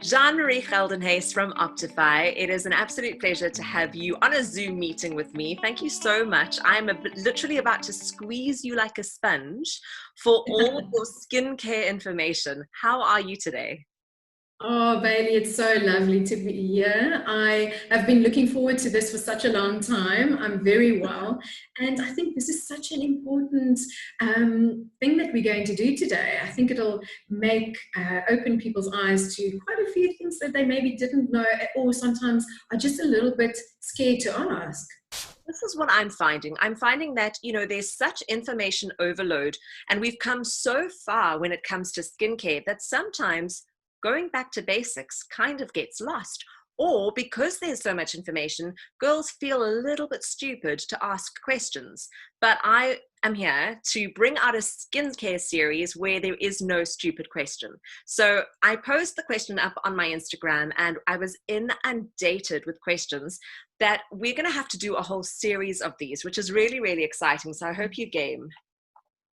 Jeanne-Mari Geldenhuys from Optiphi. It is an absolute pleasure to have you on a Zoom meeting with me. Thank you so much. I'm literally about to squeeze you like a sponge for all of your skincare information. How are you today? Oh, Bailey, it's so lovely to be here. I have been looking forward to this for such a long time. I'm very well. And I think this is such an important thing that we're going to do today. I think it'll make, open people's eyes to quite a few things that they maybe didn't know or sometimes are just a little bit scared to ask. This is what I'm finding. I'm finding that, there's such information overload, and we've come so far when it comes to skincare that sometimes going back to basics kind of gets lost. Or because there's so much information, girls feel a little bit stupid to ask questions. But I am here to bring out a skincare series where there is no stupid question. So I posed the question up on my Instagram, and I was inundated with questions that we're going to have to do a whole series of these, which is really, really exciting. So I hope you game.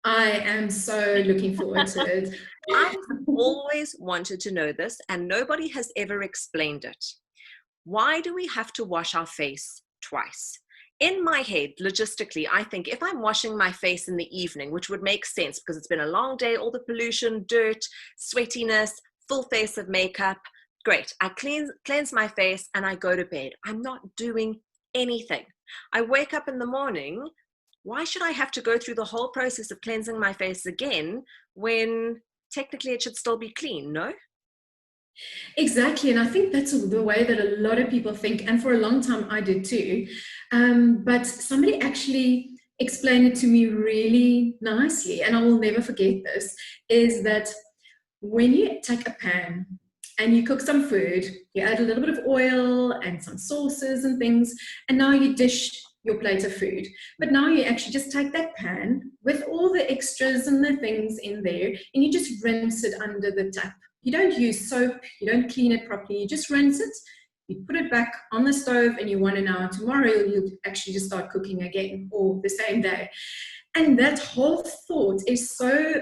I am so looking forward to it. I've always wanted to know this, and nobody has ever explained it. Why do we have to wash our face twice? In my head, logistically, I think if I'm washing my face in the evening, which would make sense because it's been a long day, all the pollution, dirt, sweatiness, full face of makeup, great. I cleanse my face and I go to bed. I'm not doing anything. I wake up in the morning. Why should I have to go through the whole process of cleansing my face again when technically it should still be clean, no? Exactly, and I think that's the way that a lot of people think, and for a long time I did too. But somebody actually explained it to me really nicely, and I will never forget this, is that when you take a pan and you cook some food, you add a little bit of oil and some sauces and things, and now you dish your plate of food. But now you actually just take that pan with all the extras and the things in there, and you just rinse it under the tap. You don't use soap, you don't clean it properly, you just rinse it, you put it back on the stove, and you want an hour tomorrow, you'll actually just start cooking again, or the same day. And that whole thought is so,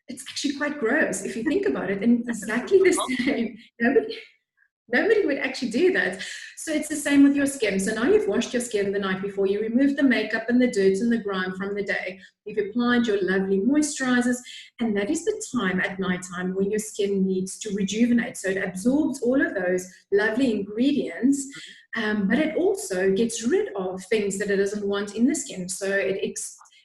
it's actually quite gross if you think about it, and exactly the same. Nobody would actually do that. So it's the same with your skin. So now you've washed your skin the night before, you removed the makeup and the dirt and the grime from the day, you've applied your lovely moisturizers, and that is the time at nighttime when your skin needs to rejuvenate. So it absorbs all of those lovely ingredients, but it also gets rid of things that it doesn't want in the skin. So it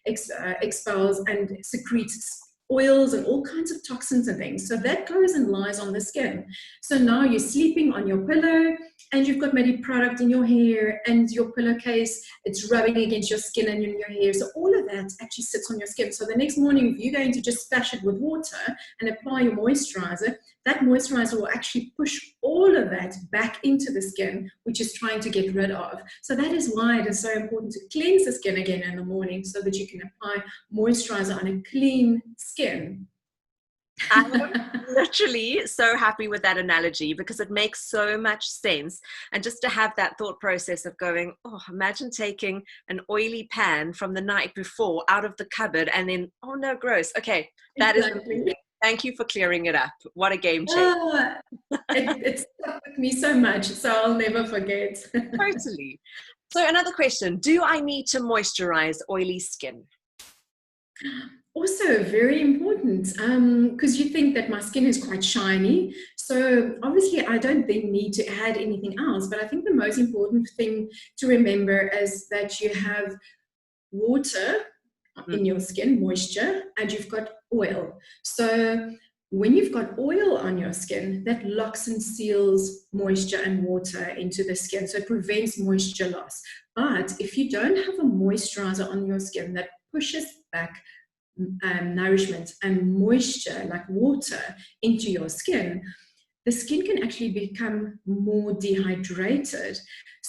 expels and secretes oils and all kinds of toxins and things. So that goes and lies on the skin. So now you're sleeping on your pillow and you've got maybe product in your hair and your pillowcase, it's rubbing against your skin and in your hair. So all of that actually sits on your skin. So the next morning, if you're going to just splash it with water and apply your moisturizer, that moisturizer will actually push all of that back into the skin, which is trying to get rid of. So that is why it is so important to cleanse the skin again in the morning so that you can apply moisturizer on a clean skin. I'm literally so happy with that analogy because it makes so much sense. And just to have that thought process of going, oh, imagine taking an oily pan from the night before out of the cupboard and then, oh no, gross. Okay, that Exactly. is, thank you for clearing it up. What a game changer. It stuck with me so much, so I'll never forget. Totally. So another question, do I need to moisturize oily skin? Also very important, because you think that my skin is quite shiny. So obviously I don't then need to add anything else. But I think the most important thing to remember is that you have water in your skin, moisture, and you've got oil. So when you've got oil on your skin, that locks and seals moisture and water into the skin. So it prevents moisture loss. But if you don't have a moisturizer on your skin that pushes back nourishment and moisture like water into your skin, the skin can actually become more dehydrated.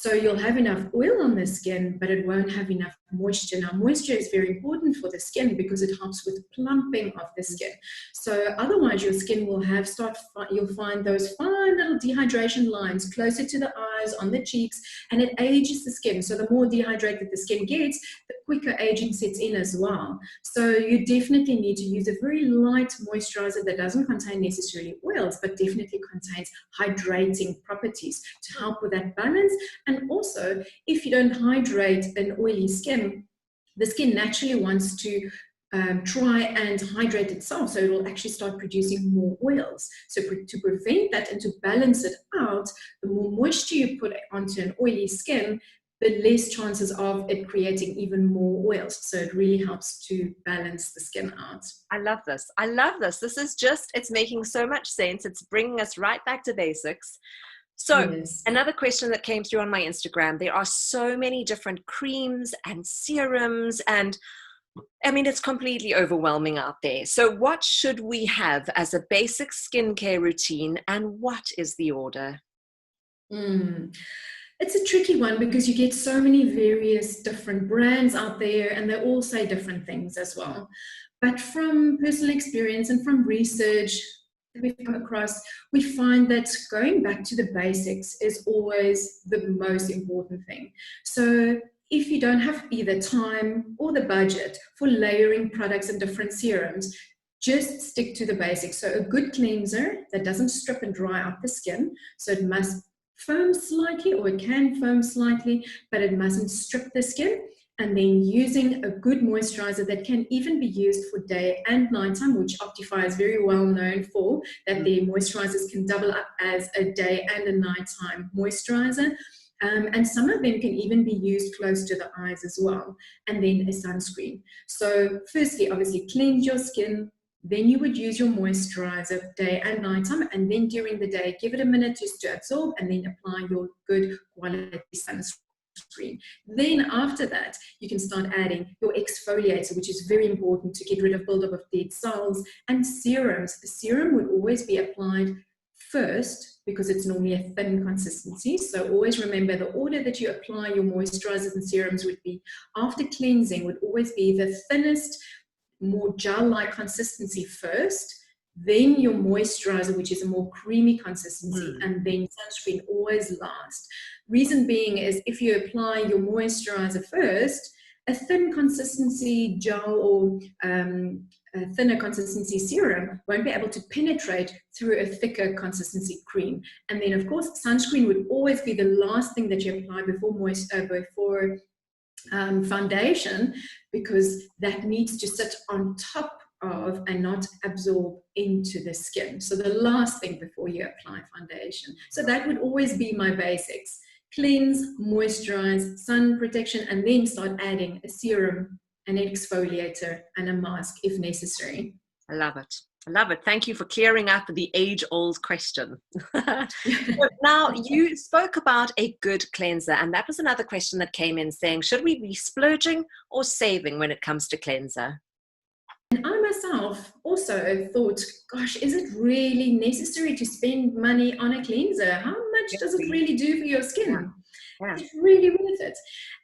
So you'll have enough oil on the skin, but it won't have enough moisture. Now, moisture is very important for the skin because it helps with plumping of the skin. So otherwise, your skin will you'll find those fine little dehydration lines closer to the eyes, on the cheeks, and it ages the skin. So the more dehydrated the skin gets, the quicker aging sets in as well. So you definitely need to use a very light moisturizer that doesn't contain necessarily oils, but definitely contains hydrating properties to help with that balance. And also, if you don't hydrate an oily skin, the skin naturally wants to try and hydrate itself, so it will actually start producing more oils. So to prevent that and to balance it out, the more moisture you put onto an oily skin, the less chances of it creating even more oils. So it really helps to balance the skin out. I love this. I love this. This is just, it's making so much sense. It's bringing us right back to basics. So Yes. Another question that came through on my Instagram, there are so many different creams and serums, and I mean, it's completely overwhelming out there. So what should we have as a basic skincare routine, and what is the order? It's a tricky one because you get so many various different brands out there, and they all say different things as well. But from personal experience and from research that we've come across, we find that going back to the basics is always the most important thing. So if you don't have either time or the budget for layering products and different serums, just stick to the basics. So a good cleanser that doesn't strip and dry out the skin. So it must foam slightly, or it can foam slightly, but it mustn't strip the skin. And then using a good moisturizer that can even be used for day and nighttime, which Optiphi is very well known for, that their moisturizers can double up as a day and a nighttime moisturizer. And some of them can even be used close to the eyes as well. And then a sunscreen. So firstly, obviously cleanse your skin. Then you would use your moisturizer day and nighttime, and then during the day, give it a minute just to absorb, and then apply your good quality sunscreen. Then after that, you can start adding your exfoliator, which is very important to get rid of buildup of dead cells, and serums. The serum would always be applied first because it's normally a thin consistency. So always remember the order that you apply your moisturizers and serums would be after cleansing would always be the thinnest, more gel-like consistency first, then your moisturizer, which is a more creamy consistency, and then sunscreen always last. Reason being is if you apply your moisturizer first, a thin consistency gel or a thinner consistency serum won't be able to penetrate through a thicker consistency cream. And then of course, sunscreen would always be the last thing that you apply before foundation, because that needs to sit on top of and not absorb into the skin. So the last thing before you apply foundation. So that would always be my basics. Cleanse, moisturize, sun protection, and then start adding a serum, an exfoliator, and a mask if necessary. I love it. I love it. Thank you for clearing up the age-old question. So now, you spoke about a good cleanser, and that was another question that came in saying, should we be splurging or saving when it comes to cleanser? And I myself also thought, gosh, is it really necessary to spend money on a cleanser? How much does it really do for your skin? Yeah. It's really worth it.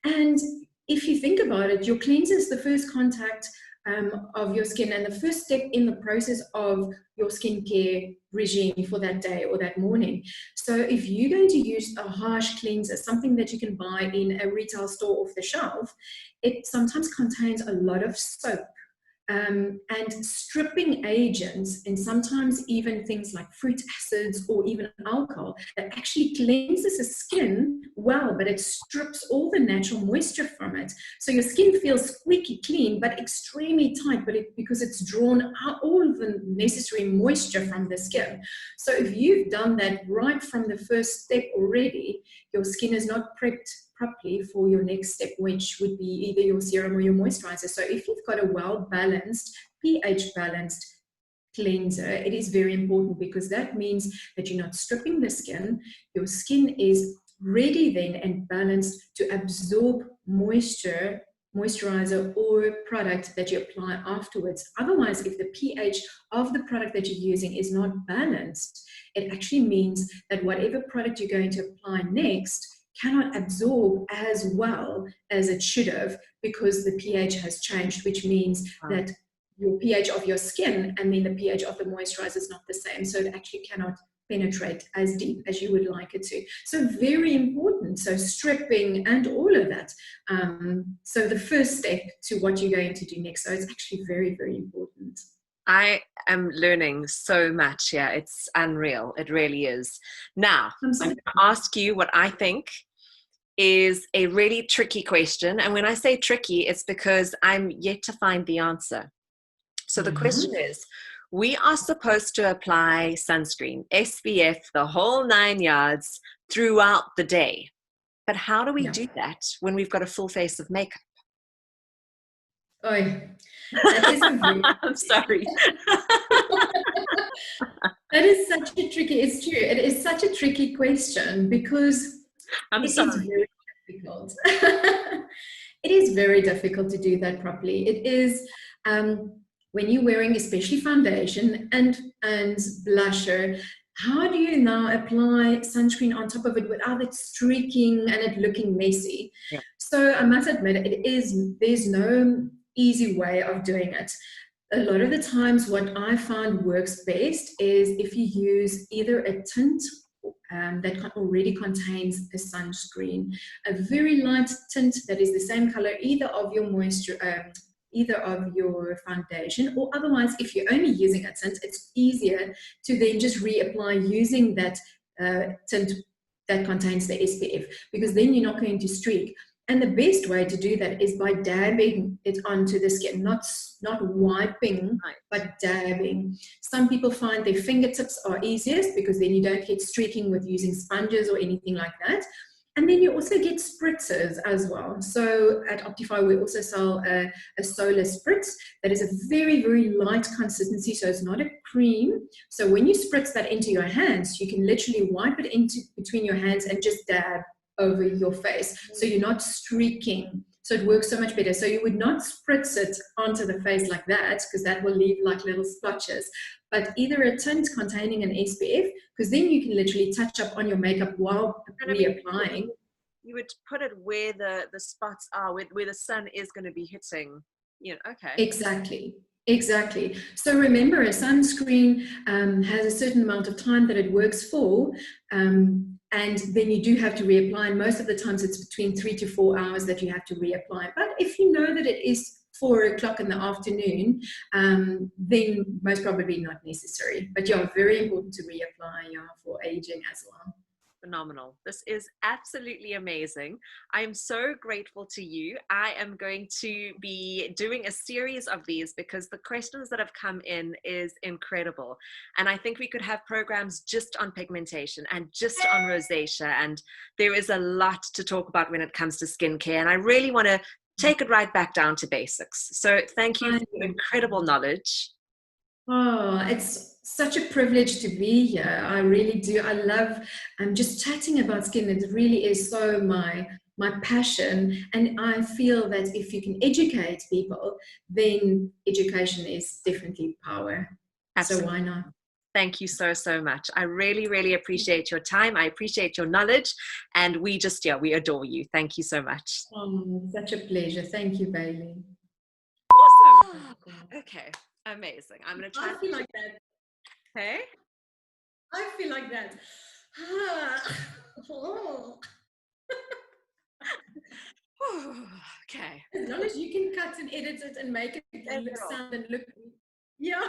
And if you think about it, your cleanser is the first contact of your skin and the first step in the process of your skincare regime for that day or that morning. So if you're going to use a harsh cleanser, something that you can buy in a retail store off the shelf, it sometimes contains a lot of soap and stripping agents, and sometimes even things like fruit acids or even alcohol that actually cleanses the skin well, but it strips all the natural moisture from it. So your skin feels squeaky clean, but extremely tight, because it's drawn out all of the necessary moisture from the skin. So if you've done that right from the first step already, your skin is not prepped properly for your next step, which would be either your serum or your moisturizer. So if you've got a well-balanced, pH-balanced cleanser, it is very important, because that means that you're not stripping the skin. Your skin is ready then and balanced to absorb moisture, moisturizer or product that you apply afterwards. Otherwise, if the pH of the product that you're using is not balanced, it actually means that whatever product you're going to apply next cannot absorb as well as it should have because the pH has changed, which means that your pH of your skin and then the pH of the moisturizer is not the same. So it actually cannot penetrate as deep as you would like it to. So very important. So stripping and all of that. So the first step to what you're going to do next. So it's actually very, very important. I am learning so much here. It's unreal. It really is. Now, I'm going to ask you what I think is a really tricky question. And when I say tricky, it's because I'm yet to find the answer. So the question is, we are supposed to apply sunscreen, SPF, the whole 9 yards throughout the day. But how do we do that when we've got a full face of makeup? Oh, that is I'm sorry. That is such a tricky, it's true. It is such a tricky question because is very difficult. It is very difficult to do that properly. It is when you're wearing especially foundation and blusher, how do you now apply sunscreen on top of it without it streaking and it looking messy? Yeah. So I must admit, there's no easy way of doing it. A lot of the times what I found works best is if you use either a tint that already contains a sunscreen, a very light tint that is the same color either of your either of your foundation, or otherwise if you're only using a tint, it's easier to then just reapply using that tint that contains the SPF, because then you're not going to streak. And the best way to do that is by dabbing it onto the skin, not wiping, but dabbing. Some people find their fingertips are easiest because then you don't get streaking with using sponges or anything like that. And then you also get spritzers as well. So at Optiphi, we also sell a solar spritz that is a very, very light consistency. So it's not a cream. So when you spritz that into your hands, you can literally wipe it into between your hands and just dab over your face. So you're not streaking. So it works so much better. So you would not spritz it onto the face like that, because that will leave like little splotches. But either a tint containing an SPF, because then you can literally touch up on your makeup while reapplying. You would put it where the spots are, where the sun is going to be hitting. You know, okay. Exactly. So remember, a sunscreen has a certain amount of time that it works for. And then you do have to reapply. And most of the times it's between 3 to 4 hours that you have to reapply. But if you know that it is 4 o'clock in the afternoon, then most probably not necessary. But yeah, very important to reapply for aging as well. Phenomenal. This is absolutely amazing. I am so grateful to you. I am going to be doing a series of these because the questions that have come in is incredible. And I think we could have programs just on pigmentation and just on rosacea. And there is a lot to talk about when it comes to skincare. And I really want to take it right back down to basics. So thank you for your incredible knowledge. Oh, it's such a privilege to be here. I really do. I love just chatting about skin. It really is so my passion. And I feel that if you can educate people, then education is definitely power. Absolutely. So why not? Thank you so, so much. I really, really appreciate your time. I appreciate your knowledge. And we just, we adore you. Thank you so much. Oh, such a pleasure. Thank you, Bailey. Awesome. Okay. Amazing. I'm going to try. I feel like that. Hey? I feel like that. Okay. As long as you can cut and edit it and make it sound and look. Yeah.